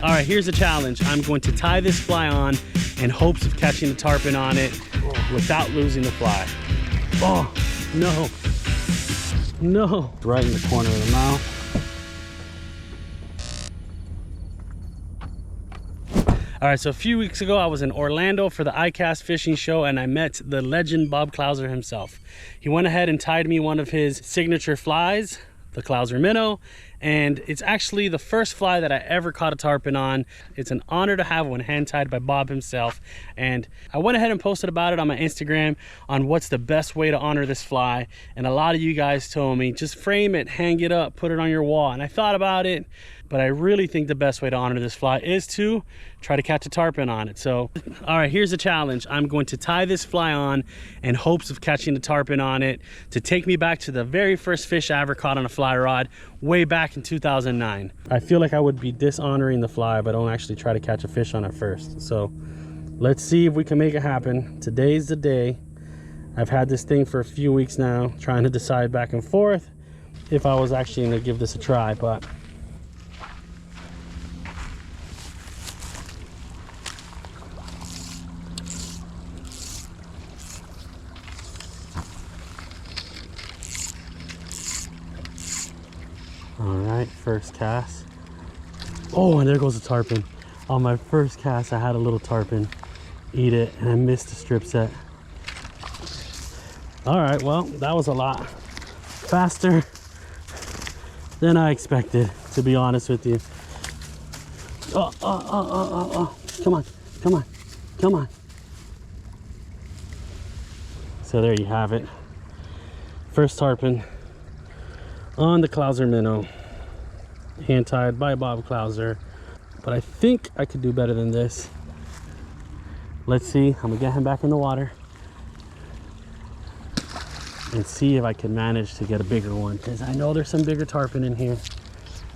All right, here's a challenge. I'm going to tie this fly on in hopes of catching the tarpon on it without losing the fly. Oh, no. No. Right in the corner of the mouth. All right, so a few weeks ago, I was in Orlando for the iCast fishing show, and I met the legend Bob Clouser himself. He went ahead and tied me one of his signature flies, the Clouser Minnow, and it's actually the first fly that I ever caught a tarpon on. It's an honor to have one hand tied by Bob himself, and I went ahead and posted about it on my Instagram on what's the best way to honor this fly, and a lot of you guys told me just frame it, hang it up, put it on your wall. And I thought about it, but I really think the best way to honor this fly is to try to catch a tarpon on it. So, all right, here's a challenge. I'm going to tie this fly on in hopes of catching a tarpon on it to take me back to the very first fish I ever caught on a fly rod way back in 2009. I feel like I would be dishonoring the fly if I don't actually try to catch a fish on it first. So let's see if we can make it happen. Today's the day. I've had this thing for a few weeks now, trying to decide back and forth if I was actually gonna give this a try, but all right, first cast. Oh, and there goes the tarpon. On my first cast, I had a little tarpon eat it, and I missed the strip set. All right, well, that was a lot faster than I expected, to be honest with you. Oh. Come on, come on, come on. So there you have it. First tarpon on the Clouser Minnow, hand tied by Bob Clouser. But I think I could do better than this. Let's see. I'm gonna get him back in the water and see if I can manage to get a bigger one, because I know there's some bigger tarpon in here,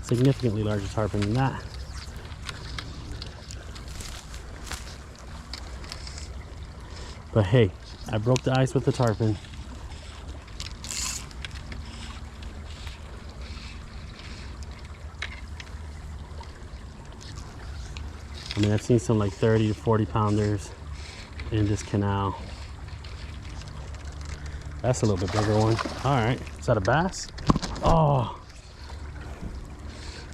significantly larger tarpon than that. But hey, I broke the ice with the tarpon. I mean, I've seen some like 30 to 40 pounders in this canal. That's a little bit bigger one. All right, is that a bass? Oh.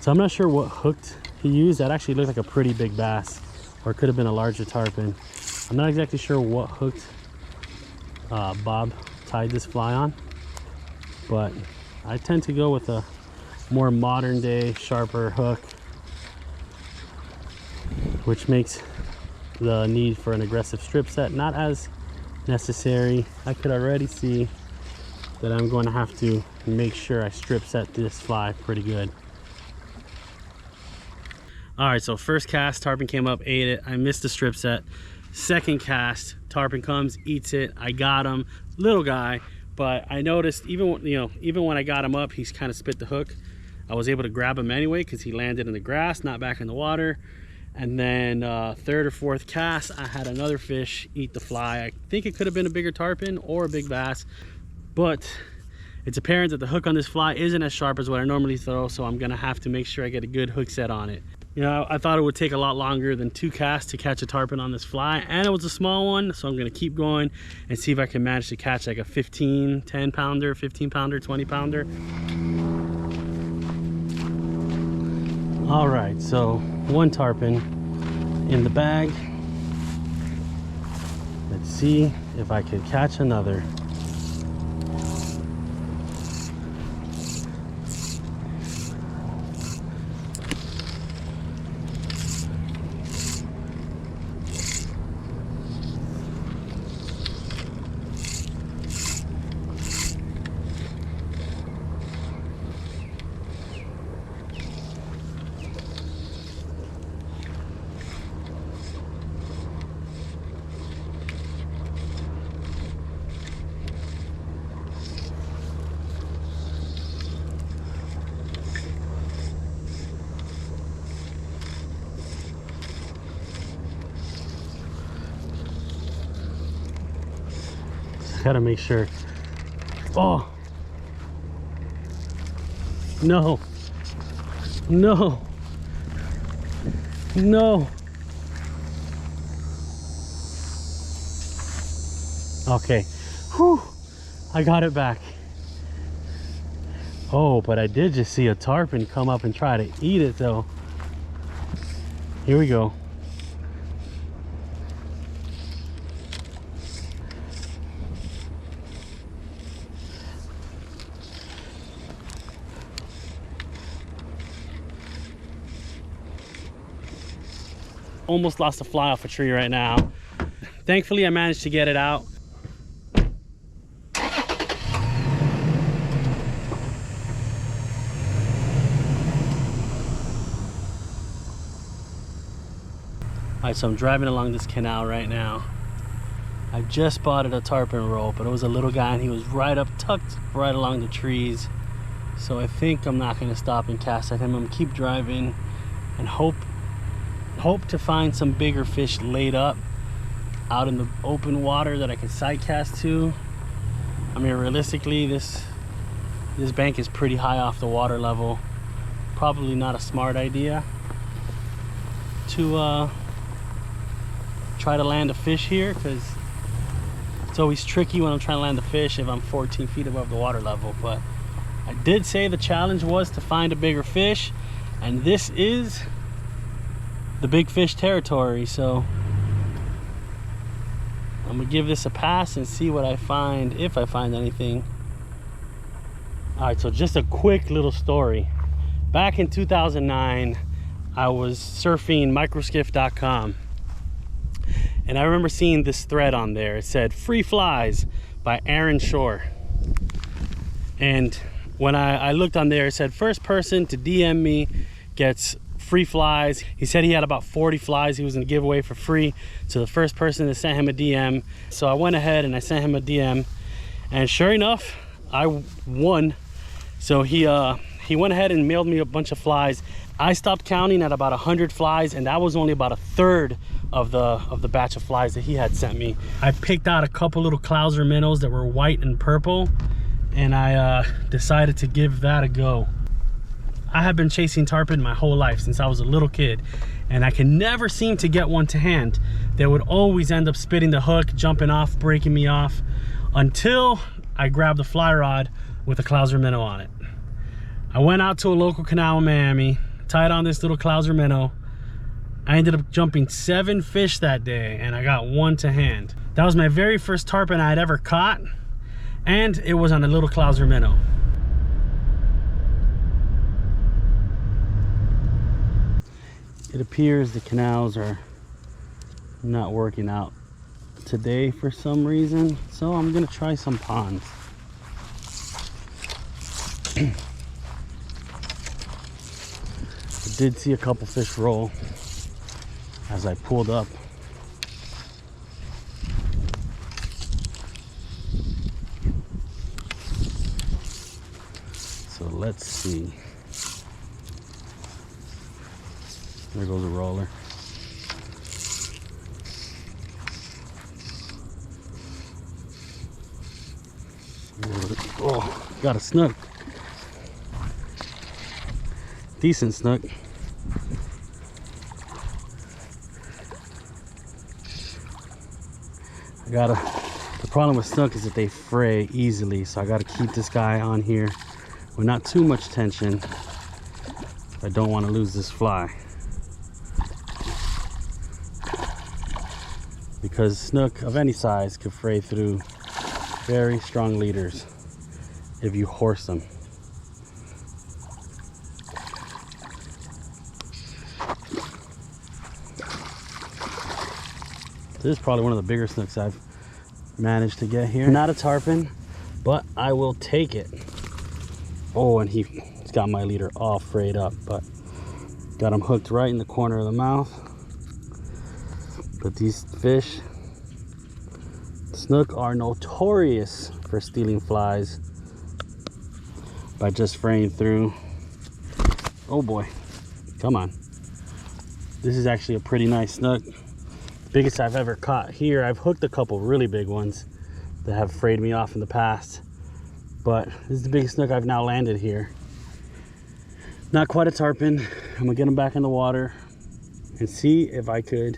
So I'm not sure what hook he used. That actually looked like a pretty big bass, or it could have been a larger tarpon. I'm not exactly sure what hook Bob tied this fly on, but I tend to go with a more modern day, sharper hook, which makes the need for an aggressive strip set not as necessary. I could already see that I'm going to have to make sure I strip set this fly pretty good. All right, so first cast, tarpon came up, ate it. I missed the strip set. Second cast, tarpon comes, eats it. I got him, little guy, but I noticed even when I got him up, he's kind of spit the hook. I was able to grab him anyway because he landed in the grass, not back in the water. And then third or fourth cast, I had another fish eat the fly. I think it could have been a bigger tarpon or a big bass, but it's apparent that the hook on this fly isn't as sharp as what I normally throw, so I'm gonna have to make sure I get a good hook set on it. You know, I thought it would take a lot longer than 2 casts to catch a tarpon on this fly, and it was a small one, so I'm gonna keep going and see if I can manage to catch like a 10 pounder, 15 pounder, 20 pounder. All right, so 1 tarpon in the bag. Let's see if I can catch another. Gotta make sure. Oh no, No. Okay. Whew. I got it back. Oh, but I did just see a tarpon come up and try to eat it though. Here we go. Almost lost a fly off a tree right now. Thankfully, I managed to get it out. Alright, so I'm driving along this canal right now. I just spotted a tarpon roll, but it was a little guy and he was right up, tucked right along the trees. So I think I'm not going to stop and cast at him. I'm going to keep driving and hope to find some bigger fish laid up out in the open water that I can sight cast to. I mean, realistically, this bank is pretty high off the water level. Probably not a smart idea to try to land a fish here, because it's always tricky when I'm trying to land a fish if I'm 14 feet above the water level. But I did say the challenge was to find a bigger fish, and this is the big fish territory, so I'm gonna give this a pass and see what I find, if I find anything. All right, so just a quick little story. Back in 2009, I was surfing microskiff.com, and I remember seeing this thread on there. It said "Free Flies" by Aaron Shore, and when I looked on there, it said first person to DM me gets free flies. He said he had about 40 flies he was gonna give away for free, so the first person to send him a DM. So I went ahead and I sent him a DM, and sure enough, I won. So he went ahead and mailed me a bunch of flies. I stopped counting at about 100 flies, and that was only about a third of the batch of flies that he had sent me. I picked out a couple little Clouser minnows that were white and purple, and I decided to give that a go. I have been chasing tarpon my whole life since I was a little kid, and I can never seem to get one to hand. They would always end up spitting the hook, jumping off, breaking me off, until I grabbed a fly rod with a Clouser minnow on it. I went out to a local canal in Miami, tied on this little Clouser minnow. I ended up jumping 7 fish that day, and I got one to hand. That was my very first tarpon I had ever caught, and it was on a little Clouser minnow. It appears the canals are not working out today for some reason, so I'm gonna try some ponds. I did see a couple fish roll as I pulled up. So let's see. There goes a roller. Oh, got a snook. Decent snook. The problem with snook is that they fray easily, so I gotta keep this guy on here with not too much tension. I don't want to lose this fly, because snook of any size could fray through very strong leaders if you horse them. This is probably one of the bigger snooks I've managed to get here. Not a tarpon, but I will take it. Oh, and he's got my leader all frayed up, but got him hooked right in the corner of the mouth. But these fish, snook, are notorious for stealing flies by just fraying through. Oh boy, come on. This is actually a pretty nice snook. Biggest I've ever caught here. I've hooked a couple really big ones that have frayed me off in the past, but this is the biggest snook I've now landed here. Not quite a tarpon. I'm gonna get him back in the water and see if I could.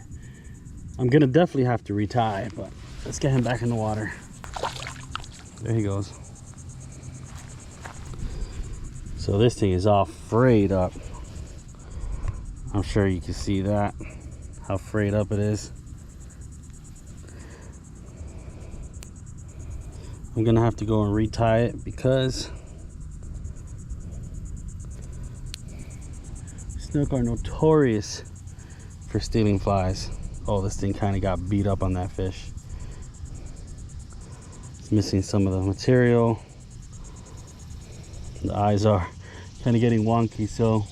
I'm gonna definitely have to retie, but let's get him back in the water. There he goes. So this thing is all frayed up. I'm sure you can see that, how frayed up it is. I'm gonna have to go and retie it because snook are notorious for stealing flies. Oh, this thing kind of got beat up on that fish. It's missing some of the material. The eyes are kind of getting wonky, so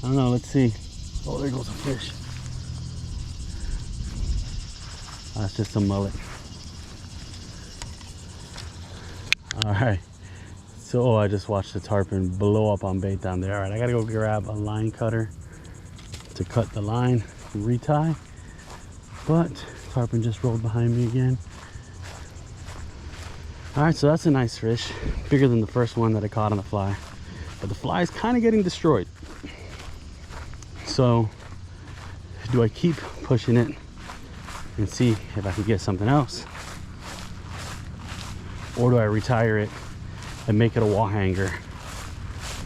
I don't know, let's see. Oh, there goes a fish. That's just a mullet. All right, so I just watched the tarpon blow up on bait down there. All right, I gotta go grab a line cutter to cut the line, retie. But tarpon just rolled behind me again. All right, so that's a nice fish, bigger than the first one that I caught on the fly. But the fly is kind of getting destroyed. So do I keep pushing it and see if I can get something else? Or do I retire it and make it a wall hanger?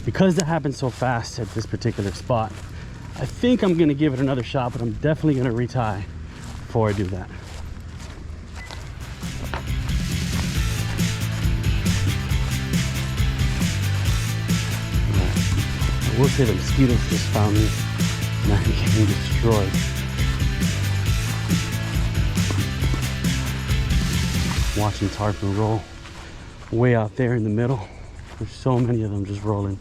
Because that happened so fast at this particular spot, I think I'm gonna give it another shot, but I'm definitely gonna retie before I do that. I will say the mosquitoes just found me and I'm getting destroyed. Watching tarpon roll way out there in the middle. There's so many of them just rolling.